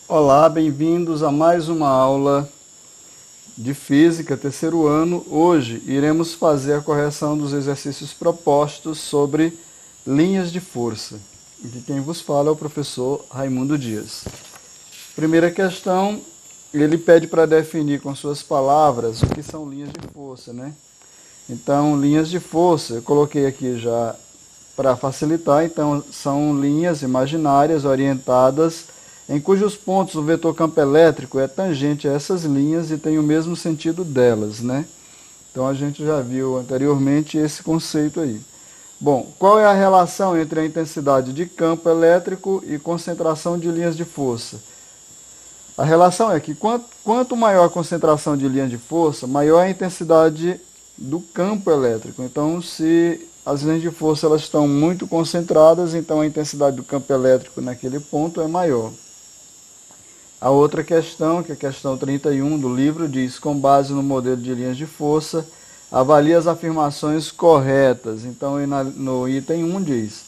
Olá, bem-vindos a mais uma aula de Física, terceiro ano. Hoje iremos fazer a correção dos exercícios propostos sobre linhas de força. E quem vos fala é o professor Raimundo Dias. Primeira questão, ele pede para definir com suas palavras o que são linhas de força, né? Então, linhas de força, eu coloquei aqui já para facilitar, então são linhas imaginárias orientadas em cujos pontos o vetor campo elétrico é tangente a essas linhas e tem o mesmo sentido delas, né? Então a gente já viu anteriormente esse conceito aí. Bom, qual é a relação entre a intensidade de campo elétrico e concentração de linhas de força? A relação é que quanto maior a concentração de linhas de força, maior a intensidade do campo elétrico. Então, se as linhas de força elas estão muito concentradas, então a intensidade do campo elétrico naquele ponto é maior. A outra questão, que é a questão 31 do livro, diz: com base no modelo de linhas de força, avalie as afirmações corretas. Então, no item 1 diz: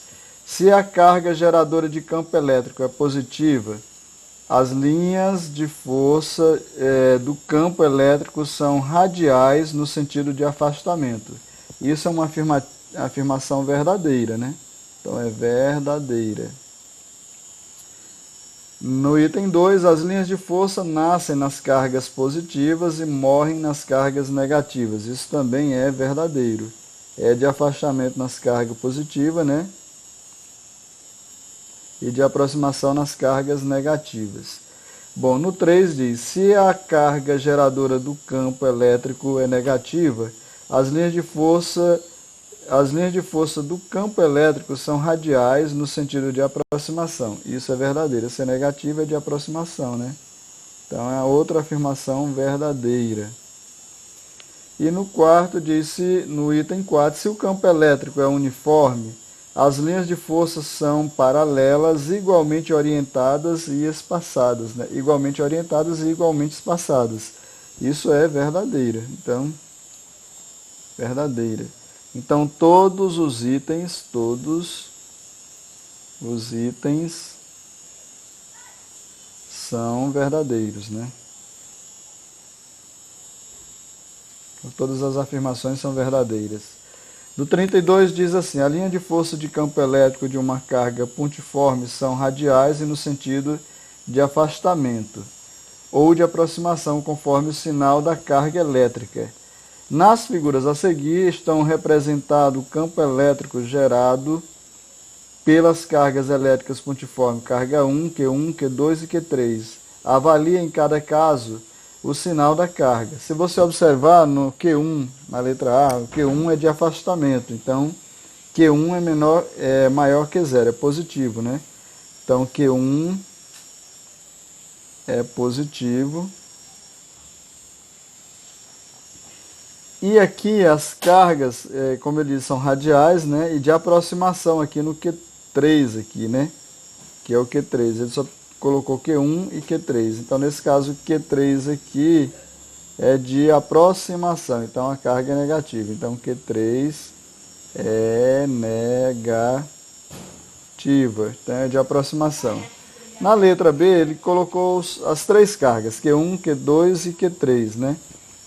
se a carga geradora de campo elétrico é positiva, as linhas de força do campo elétrico são radiais no sentido de afastamento. Isso é uma afirmação verdadeira, né? Então, é verdadeira. No item 2, as linhas de força nascem nas cargas positivas e morrem nas cargas negativas. Isso também é verdadeiro. É de afastamento nas cargas positivas, né? E de aproximação nas cargas negativas. Bom, no 3 diz: se a carga geradora do campo elétrico é negativa, as linhas de força do campo elétrico são radiais no sentido de aproximação. Isso é verdadeiro. Se é negativo, é de aproximação, né? Então, é a outra afirmação verdadeira. E no quarto, disse, no item 4, se o campo elétrico é uniforme, as linhas de força são paralelas, igualmente orientadas e espaçadas, né? Igualmente orientadas e igualmente espaçadas. Isso é verdadeira. Então, verdadeira. Então, todos os itens são verdadeiros, né? Todas as afirmações são verdadeiras. Do 32 diz assim: a linha de força de campo elétrico de uma carga pontiforme são radiais e no sentido de afastamento ou de aproximação conforme o sinal da carga elétrica. Nas figuras a seguir estão representado o campo elétrico gerado pelas cargas elétricas pontiformes carga 1, Q1, Q2 e Q3. Avalie em cada caso o sinal da carga. Se você observar no Q1, na letra A, o Q1 é de afastamento, então Q1 é maior que zero, é positivo, né? Então Q1 é positivo. E aqui as cargas, como eu disse, são radiais, né? E de aproximação aqui no Q3 aqui, né? Que é o Q3. Ele só colocou Q1 e Q3. Então, nesse caso, o Q3 aqui é de aproximação. Então, a carga é negativa. Então, Q3 é negativa. Então, é de aproximação. Na letra B, ele colocou as três cargas, Q1, Q2 e Q3, né?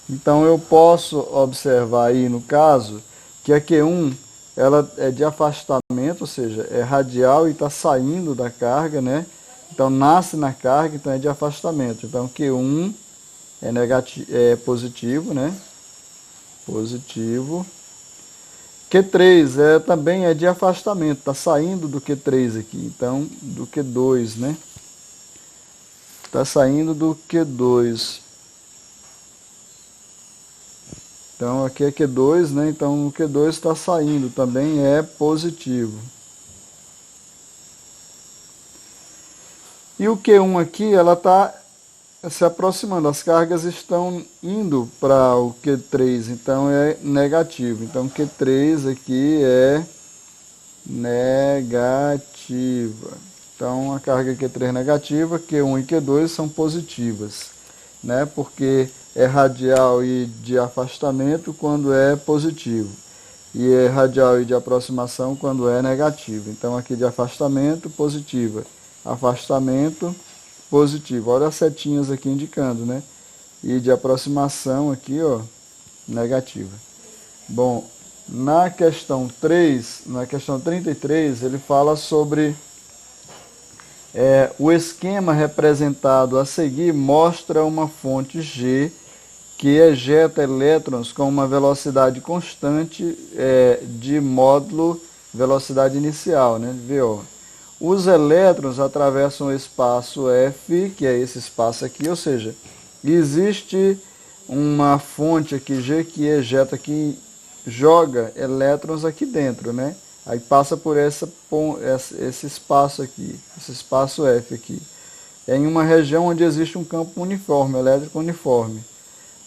Então, eu posso observar aí, no caso, que a Q1 ela é de afastamento, ou seja, é radial e está saindo da carga, né? Então, nasce na carga, então é de afastamento. Então, Q1 é positivo, né? Positivo. Q3 também é de afastamento, está saindo do Q3 aqui, então, do Q2, né? Está saindo do Q2. Então, aqui é Q2, né? Então, o Q2 está saindo, também é positivo. E o Q1 aqui, ela está se aproximando, as cargas estão indo para o Q3, então é negativo. Então, Q3 aqui é negativa. Então, a carga Q3 é negativa, Q1 e Q2 são positivas, né? Porque é radial e de afastamento quando é positivo. E é radial e de aproximação quando é negativo. Então, aqui de afastamento, positiva. Afastamento, positivo. Olha as setinhas aqui indicando, né? E de aproximação aqui, ó, negativa. Bom, na questão 3, na questão 33, ele fala sobre o esquema representado a seguir mostra uma fonte G que ejeta elétrons com uma velocidade constante de módulo velocidade inicial, né? VO. Os elétrons atravessam o espaço F, que é esse espaço aqui, ou seja, existe uma fonte aqui G que ejeta, que joga elétrons aqui dentro, né? Aí passa por esse espaço aqui, esse espaço F aqui. É em uma região onde existe um campo uniforme, elétrico uniforme.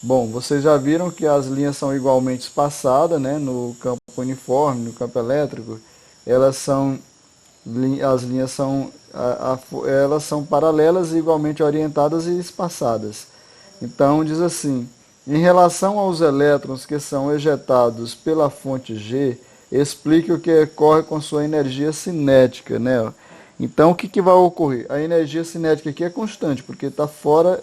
Bom, vocês já viram que as linhas são igualmente espaçadas, né? No campo uniforme, no campo elétrico, as linhas são, elas são paralelas e igualmente orientadas e espaçadas. Então diz assim: em relação aos elétrons que são ejetados pela fonte G, explique o que ocorre com sua energia cinética, né? Então o que vai ocorrer? A energia cinética aqui é constante, porque está fora,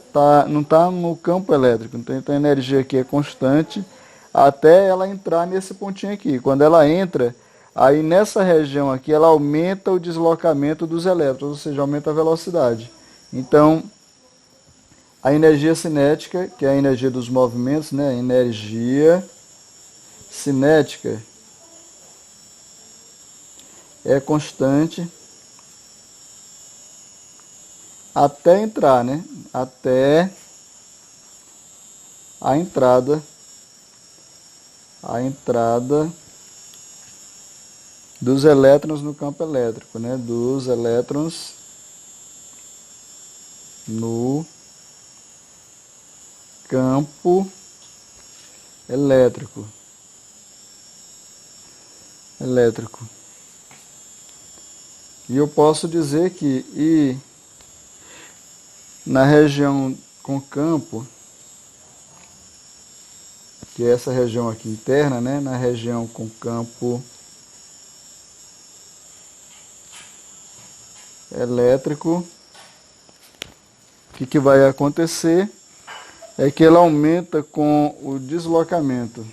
não está no campo elétrico. Então a energia aqui é constante até ela entrar nesse pontinho aqui. Quando ela entra, aí nessa região aqui ela aumenta o deslocamento dos elétrons, ou seja, aumenta a velocidade. Então a energia cinética, que é a energia dos movimentos, né? Energia cinética é constante até entrar, né? Até a entrada dos elétrons no campo elétrico, né? Dos elétrons no campo elétrico. E eu posso dizer que na região com campo, que é essa região aqui interna, né? Na região com campo elétrico, o que vai acontecer é que ela aumenta com o deslocamento.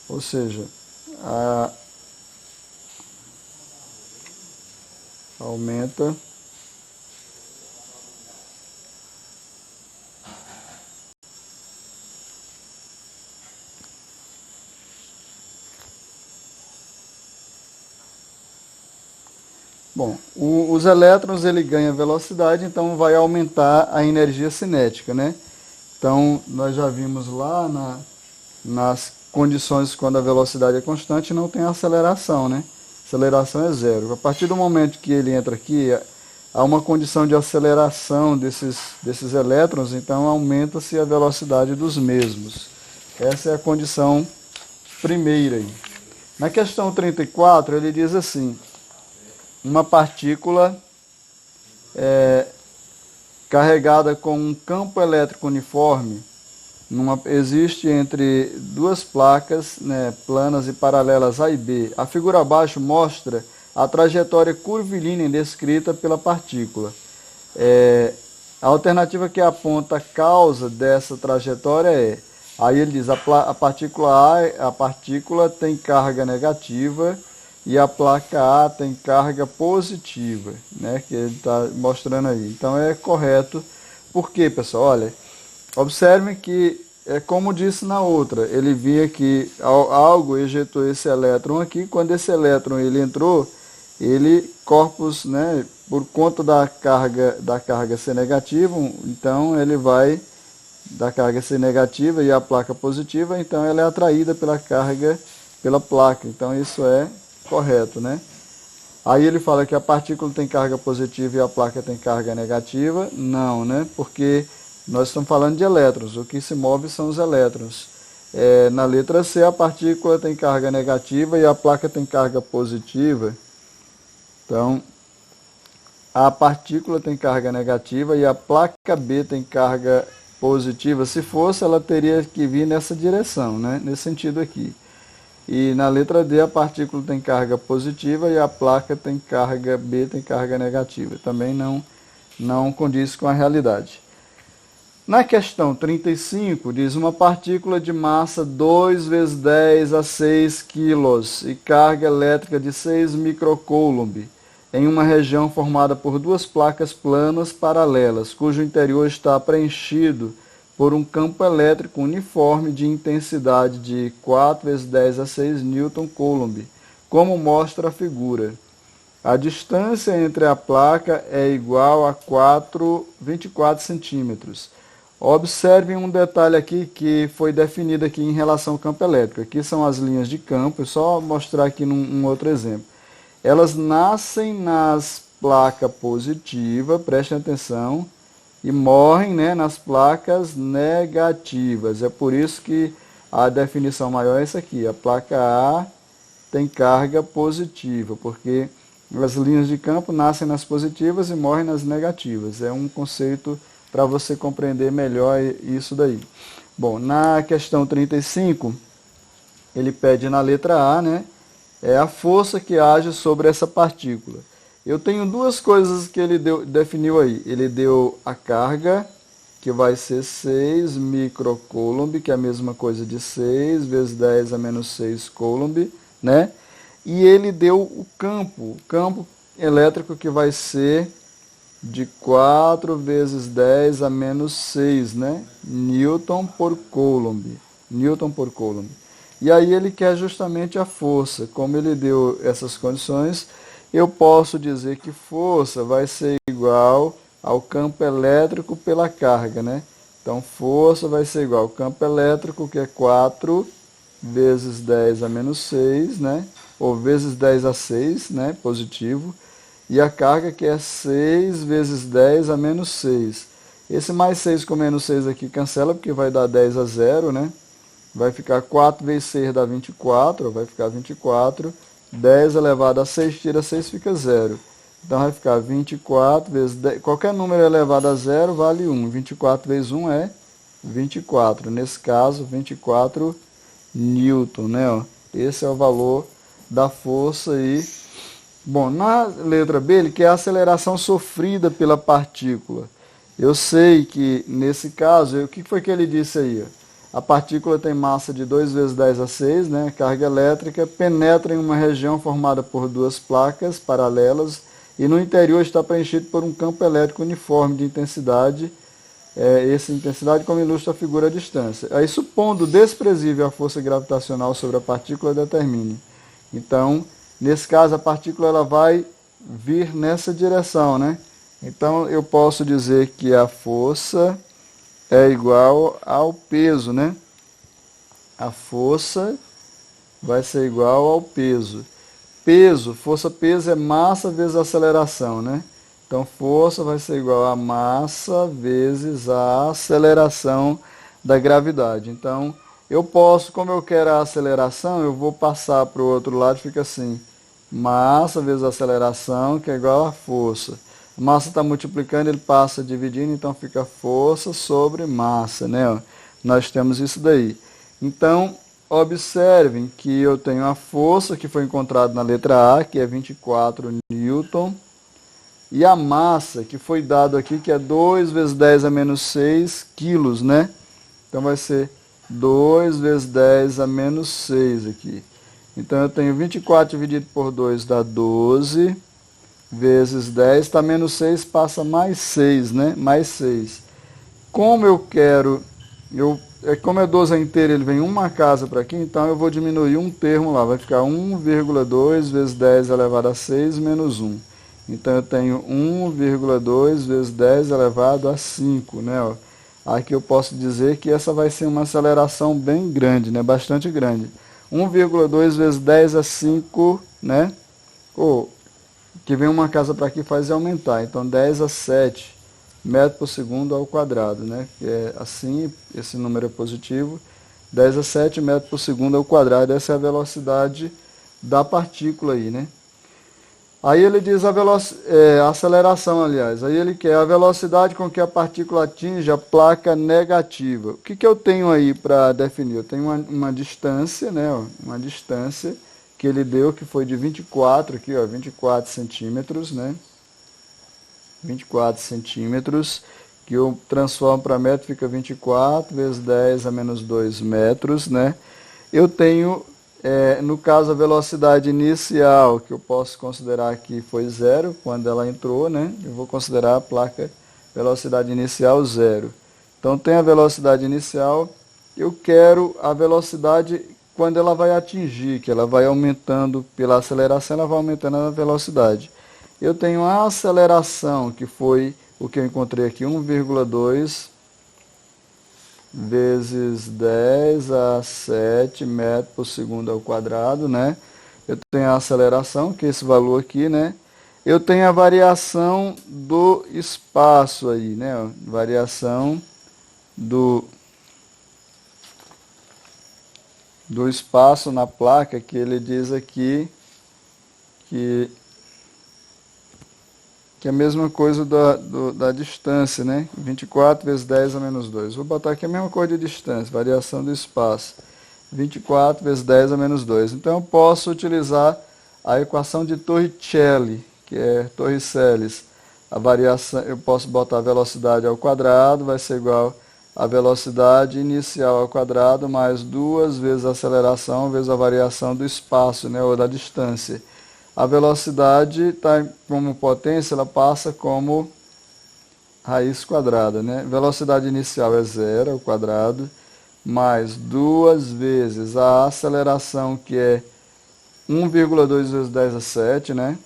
Ou seja, aumenta Bom, os elétrons ele ganha velocidade, então vai aumentar a energia cinética, né? Então nós já vimos lá nas condições quando a velocidade é constante não tem aceleração, né? Aceleração é zero. A partir do momento que ele entra aqui, há uma condição de aceleração desses elétrons, então aumenta-se a velocidade dos mesmos. Essa é a condição primeira aí. Na questão 34, ele diz assim: uma partícula carregada com um campo elétrico uniforme existe entre duas placas, né, planas e paralelas A e B. A figura abaixo mostra a trajetória curvilínea descrita pela partícula. A alternativa que aponta a causa dessa trajetória aí ele diz, a partícula tem carga negativa e a placa A tem carga positiva, né, que ele está mostrando aí. Então é correto. Por quê, pessoal? Olha, observem que, como disse na outra, ele via que algo ejetou esse elétron aqui. Quando esse elétron ele entrou, corpus, né, por conta da carga ser negativa, então ele vai da carga ser negativa e a placa positiva, então ela é atraída pela carga, pela placa. Então isso é correto, né? Aí ele fala que a partícula tem carga positiva e a placa tem carga negativa. Não, né? Porque nós estamos falando de elétrons. O que se move são os elétrons. Na letra C, a partícula tem carga negativa e a placa tem carga positiva. Então, a partícula tem carga negativa e a placa B tem carga positiva. Se fosse, ela teria que vir nessa direção, né? Nesse sentido aqui. E na letra D a partícula tem carga positiva e a placa tem carga B, tem carga negativa. Também não condiz com a realidade. Na questão 35, diz uma partícula de massa 2 vezes 10 a 6 quilos e carga elétrica de 6 microcoulomb em uma região formada por duas placas planas paralelas, cujo interior está preenchido por um campo elétrico uniforme de intensidade de 4 vezes 10 a 6 Newton-Coulomb, como mostra a figura. A distância entre a placa é igual a 24 centímetros. Observem um detalhe aqui que foi definido aqui em relação ao campo elétrico. Aqui são as linhas de campo, só mostrar aqui num outro exemplo. Elas nascem nas placas positivas, prestem atenção, e morrem, né, nas placas negativas. É por isso que a definição maior é essa aqui. A placa A tem carga positiva, porque as linhas de campo nascem nas positivas e morrem nas negativas. É um conceito para você compreender melhor isso daí. Bom, na questão 35, ele pede na letra A, né, é a força que age sobre essa partícula. Eu tenho duas coisas que ele definiu aí. Ele deu a carga, que vai ser 6 microcoulomb, que é a mesma coisa de 6 vezes 10 a menos 6 coulomb, né? E ele deu o campo elétrico, que vai ser de 4 vezes 10 a menos 6, né? Newton por Coulomb. E aí ele quer justamente a força. Como ele deu essas condições, eu posso dizer que força vai ser igual ao campo elétrico pela carga, né? Então, força vai ser igual ao campo elétrico, que é 4 vezes 10 a menos 6, né? Ou vezes 10 a 6, né? Positivo. E a carga, que é 6 vezes 10 a menos 6. Esse mais 6 com menos 6 aqui cancela, porque vai dar 10 a 0, né? Vai ficar 4 vezes 6 dá 24, vai ficar 24. 10 elevado a 6, tira 6, fica 0. Então vai ficar 24 vezes 10. Qualquer número elevado a 0 vale 1. 24 vezes 1 é 24. Nesse caso, 24 Newton, né? Ó. Esse é o valor da força aí. Bom, na letra B, ele quer a aceleração sofrida pela partícula. Eu sei que, nesse caso, o que foi que ele disse aí? A partícula tem massa de 2 vezes 10 a 6, né? Carga elétrica, penetra em uma região formada por duas placas paralelas e no interior está preenchido por um campo elétrico uniforme de intensidade. Essa intensidade como ilustra a figura à distância. Aí, supondo desprezível a força gravitacional sobre a partícula, determine. Então, nesse caso, a partícula ela vai vir nessa direção, né? Então, eu posso dizer que a força é igual ao peso, né? A força vai ser igual ao peso. Força-peso é massa vezes aceleração, né? Então, força vai ser igual a massa vezes a aceleração da gravidade. Então, eu posso, como eu quero a aceleração, eu vou passar para o outro lado, fica assim. Massa vezes aceleração, que é igual a força. A massa está multiplicando, ele passa dividindo, então fica força sobre massa, né? Ó, nós temos isso daí. Então, observem que eu tenho a força que foi encontrada na letra A, que é 24 Newton, e a massa que foi dado aqui, que é 2 vezes 10 a menos 6 quilos, né? Então vai ser 2 vezes 10 a menos 6 aqui. Então eu tenho 24 dividido por 2 dá 12, vezes 10, está menos 6, passa mais 6, né? Mais 6. Como eu quero, como é 12 inteiro, ele vem uma casa para aqui, então eu vou diminuir um termo lá, vai ficar 1,2 vezes 10 elevado a 6 menos 1. Então eu tenho 1,2 vezes 10 elevado a 5, né? Ó. Aqui eu posso dizer que essa vai ser uma aceleração bem grande, né? Bastante grande. 1,2 vezes 10 a 5, né? Que vem uma casa para aqui faz aumentar. Então 10 a 7 metros por segundo ao quadrado, né? Que é assim, esse número é positivo. 10 a 7 metros por segundo ao quadrado, essa é a velocidade da partícula aí, né? Aí ele diz a aceleração, aliás. Aí ele quer a velocidade com que a partícula atinge a placa negativa. O que eu tenho aí para definir? Eu tenho uma distância, né? Ó, uma distância que ele deu, que foi de 24, aqui, ó, 24 centímetros, né? 24 centímetros, que eu transformo para metro, fica 24 vezes 10 a menos 2 metros, né? Eu tenho, no caso, a velocidade inicial, que eu posso considerar que foi zero, quando ela entrou, né? Eu vou considerar a placa velocidade inicial zero. Então, tem a velocidade inicial, eu quero a velocidade quando ela vai atingir, que ela vai aumentando pela aceleração, ela vai aumentando a velocidade. Eu tenho a aceleração, que foi o que eu encontrei aqui, 1,2 vezes 10 a 7 metros por segundo ao quadrado, né? Eu tenho a aceleração, que é esse valor aqui, né? Eu tenho a variação do espaço aí, né? Variação do espaço na placa, que ele diz aqui que é a mesma coisa da distância, né? 24 vezes 10 a menos 2. Vou botar aqui a mesma coisa de distância, variação do espaço. 24 vezes 10 a menos 2. Então eu posso utilizar a equação de Torricelli, que é Torricelli. A variação, eu posso botar a velocidade ao quadrado, vai ser igual a velocidade inicial ao quadrado, mais 2 vezes a aceleração, vezes a variação do espaço, né? Ou da distância. A velocidade está como potência, ela passa como raiz quadrada, né? Velocidade inicial é zero ao quadrado, mais 2 vezes a aceleração, que é 1,2 vezes 10 a 7, né?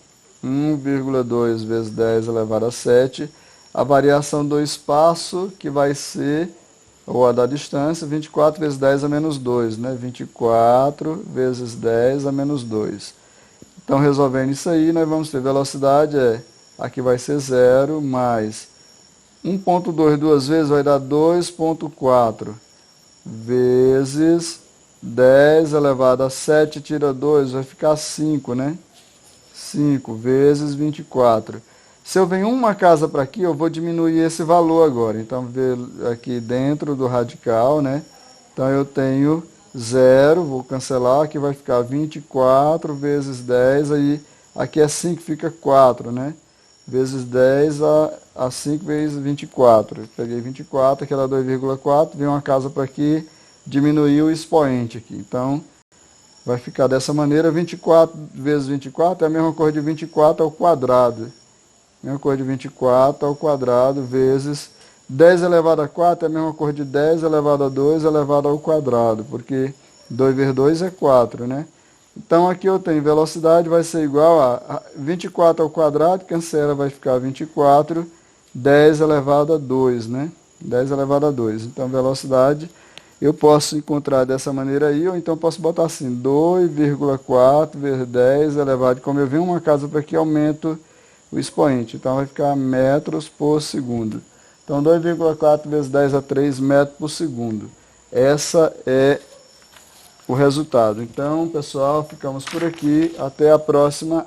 1,2 vezes 10 elevado a 7. A variação do espaço, que vai ser, ou a da distância, 24 vezes 10 a menos 2, né? 24 vezes 10 a menos 2. Então, resolvendo isso aí, nós vamos ter velocidade, aqui vai ser 0, mais 1,2 duas vezes vai dar 2,4, vezes 10 elevado a 7, tira 2, vai ficar 5, né? 5 vezes 24. Se eu venho uma casa para aqui, eu vou diminuir esse valor agora. Então, ver aqui dentro do radical, né? Então, eu tenho 0, vou cancelar, aqui vai ficar 24 vezes 10, aí aqui é 5, fica 4, né? Vezes 10 a 5 vezes 24. Peguei 24, aqui era 2,4, vem uma casa para aqui, diminuiu o expoente aqui. Então, vai ficar dessa maneira, 24 vezes 24 é a mesma coisa de 24 ao quadrado. Mesma coisa de 24 ao quadrado vezes 10 elevado a 4 é a mesma coisa de 10 elevado a 2 elevado ao quadrado, porque 2 vezes 2 é 4, né? Então aqui eu tenho velocidade, vai ser igual a 24 ao quadrado, cancela, vai ficar 24, 10 elevado a 2, né? 10 elevado a 2. Então velocidade eu posso encontrar dessa maneira aí, ou então posso botar assim, 2,4 vezes 10 elevado, como eu venho uma casa para aqui, aumento o expoente. Então vai ficar metros por segundo. Então 2,4 vezes 10 a 3 metros por segundo. Essa é o resultado. Então, pessoal, ficamos por aqui. Até a próxima.